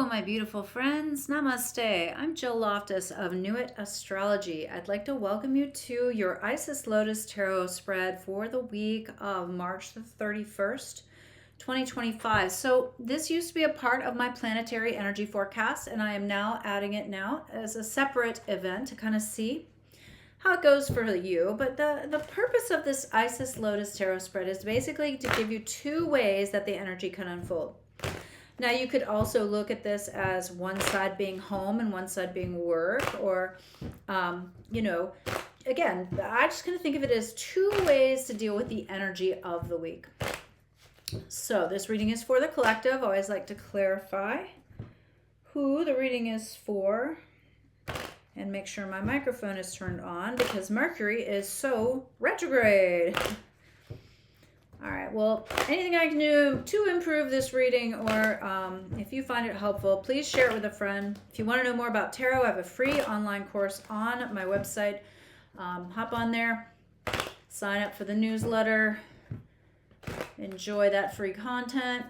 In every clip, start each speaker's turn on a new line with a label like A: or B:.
A: my beautiful friends. Namaste. I'm Jill Loftus of Nuit Astrology. I'd like to welcome you to your Isis Lotus Tarot spread for the week of March the 31st, 2025. So this used to be a part of my planetary energy forecast, and I am now adding it now as a separate event to kind of see how it goes for you. But the purpose of this Isis Lotus Tarot spread is basically to give you two ways that the energy can unfold. Now, you could also look at this as one side being home and one side being work, or, again, I just kind of think of it as two ways to deal with the energy of the week. So this reading is for the collective. I always like to clarify who the reading is for and make sure my microphone is turned on because Mercury is so retrograde. All right, well, anything I can do to improve this reading, or if you find it helpful, please share it with a friend. If you want to know more about tarot, I have a free online course on my website. Hop on there, sign up for the newsletter, enjoy that free content.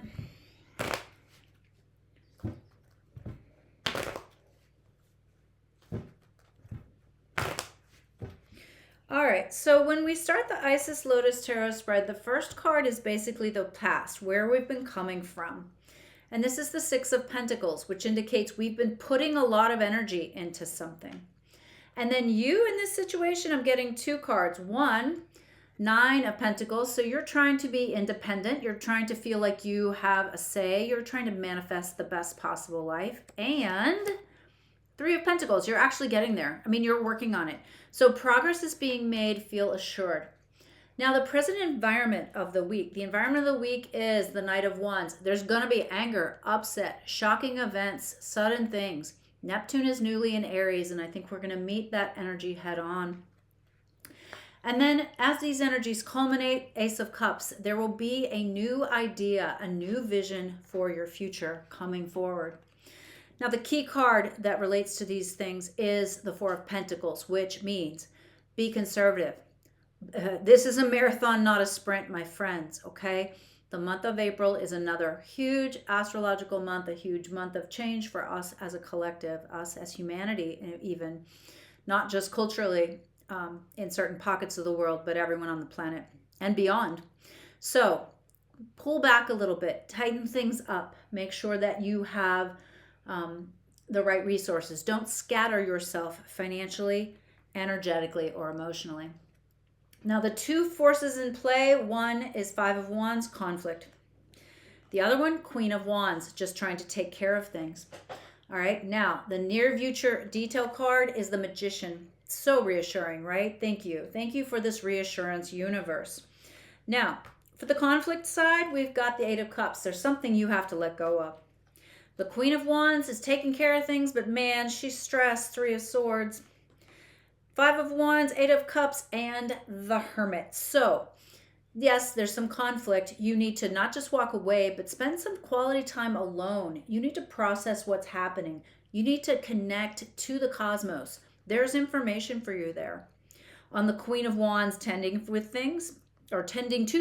A: All right, so when we start the Isis Lotus Tarot spread, the first card is basically the past, where we've been coming from. And this is the Six of Pentacles, which indicates we've been putting a lot of energy into something. And then you in this situation, I'm getting two cards. One, Nine of Pentacles. So you're trying to be independent. You're trying to feel like you have a say. You're trying to manifest the best possible life. And Three of Pentacles, you're actually getting there. I mean, you're working on it. So progress is being made, feel assured. Now, the present environment of the week. The environment of the week is the Knight of Wands. There's going to be anger, upset, shocking events, sudden things. Neptune is newly in Aries, and I think we're going to meet that energy head on. And then as these energies culminate, Ace of Cups, there will be a new idea, a new vision for your future coming forward. Now, the key card that relates to these things is the Four of Pentacles, which means be conservative. This is a marathon, not a sprint, my friends, okay? The month of April is another huge astrological month, a huge month of change for us as a collective, us as humanity, even not just culturally in certain pockets of the world, but everyone on the planet and beyond. So pull back a little bit, tighten things up, make sure that you have the right resources. Don't scatter yourself financially, energetically, or emotionally. Now, the two forces in play, one is Five of Wands, conflict. The other one, Queen of Wands, just trying to take care of things. All right, now, the near future detail card is the Magician. So reassuring, right? Thank you. Thank you for this reassurance, universe. Now, for the conflict side, we've got the Eight of Cups. There's something you have to let go of. The Queen of Wands is taking care of things, but man, she's stressed. Three of Swords, Five of Wands, Eight of Cups, and the Hermit. So, yes, there's some conflict. You need to not just walk away, but spend some quality time alone. You need to process what's happening. You need to connect to the cosmos. There's information for you there. On the Queen of Wands, tending to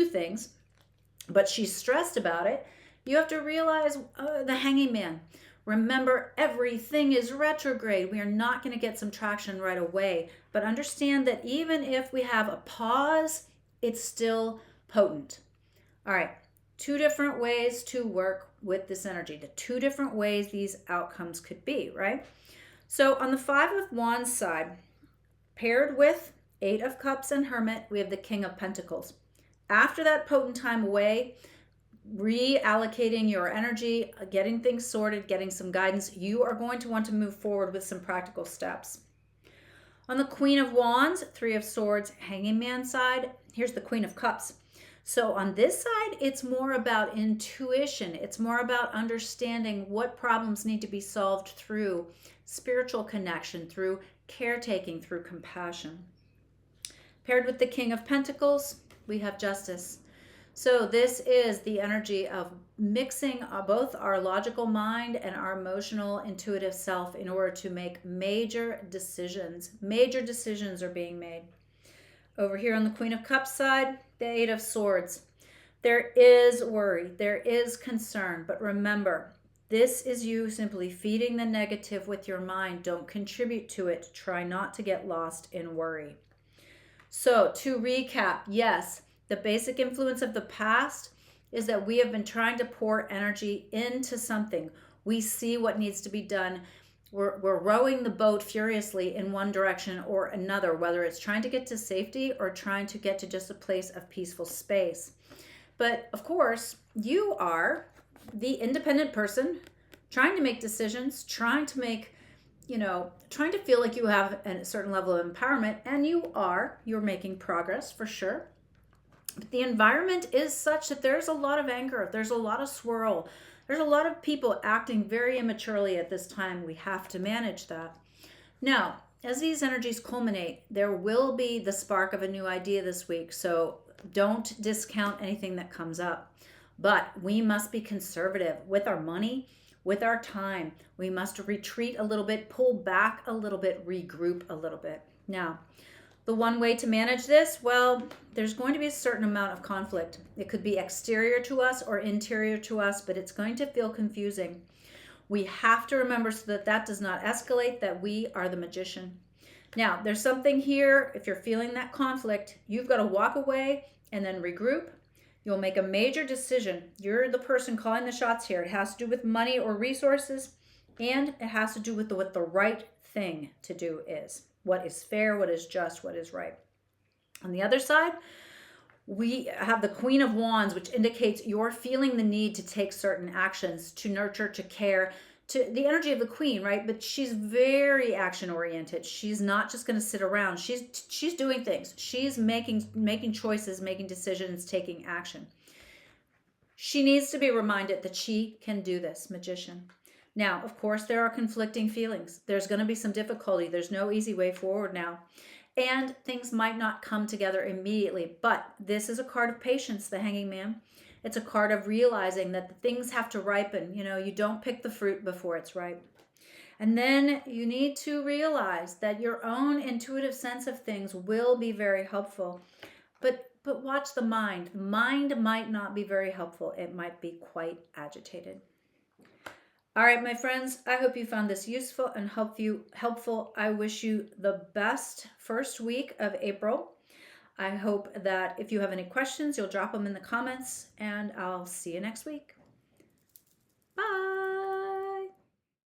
A: things, but she's stressed about it. You have to realize the Hanging Man. Remember, everything is retrograde. We are not going to get some traction right away. But understand that even if we have a pause, it's still potent. All right, two different ways to work with this energy. The two different ways these outcomes could be, right? So on the Five of Wands side, paired with Eight of Cups and Hermit, we have the King of Pentacles. After that potent time away, reallocating your energy, getting things sorted, getting some guidance, you are going to want to move forward with some practical steps. On the Queen of Wands, Three of Swords, Hanging Man side, here's the Queen of Cups. So on this side, it's more about intuition. It's more about understanding what problems need to be solved through spiritual connection, through caretaking, through compassion. Paired with the King of Pentacles, we have Justice. So this is the energy of mixing both our logical mind and our emotional, intuitive self in order to make major decisions. Major decisions are being made. Over here on the Queen of Cups side, the Eight of Swords. There is worry, there is concern, but remember, This is you simply feeding the negative with your mind. Don't contribute to it. Try not to get lost in worry. So, to recap, yes, the basic influence of the past is that we have been trying to pour energy into something. We see what needs to be done. We're rowing the boat furiously in one direction or another, whether it's trying to get to safety or trying to get to just a place of peaceful space. But of course, you are the independent person trying to make decisions, trying to make, trying to feel like you have a certain level of empowerment, and you're making progress for sure. But the environment is such that there's a lot of anger, there's a lot of swirl, there's a lot of people acting very immaturely at this time. We have to manage that. Now, as these energies culminate, there will be the spark of a new idea this week, so don't discount anything that comes up. But we must be conservative with our money, with our time. We must retreat a little bit, pull back a little bit, regroup a little bit. Now, the one way to manage this, well, there's going to be a certain amount of conflict. It could be exterior to us or interior to us, but it's going to feel confusing. We have to remember so that that does not escalate, that we are the magician. Now, there's something here. If you're feeling that conflict, you've got to walk away and then regroup. You'll make a major decision. You're the person calling the shots here. It has to do with money or resources, and it has to do with what the right thing to do is. What is fair, what is just, what is right. On the other side, we have the Queen of Wands, which indicates you're feeling the need to take certain actions, to nurture, to care, to the energy of the Queen, right? But she's very action oriented. She's not just going to sit around. She's doing things. She's making choices, making decisions, taking action. She needs to be reminded that she can do this, magician. Now, of course, there are conflicting feelings. There's going to be some difficulty. There's no easy way forward now. And things might not come together immediately. But this is a card of patience, the Hanging Man. It's a card of realizing that the things have to ripen. You don't pick the fruit before it's ripe. And then you need to realize that your own intuitive sense of things will be very helpful. But watch the mind. The mind might not be very helpful. It might be quite agitated. All right, my friends, I hope you found this useful and helpful. I wish you the best first week of April. I hope that if you have any questions, you'll drop them in the comments, and I'll see you next week. Bye.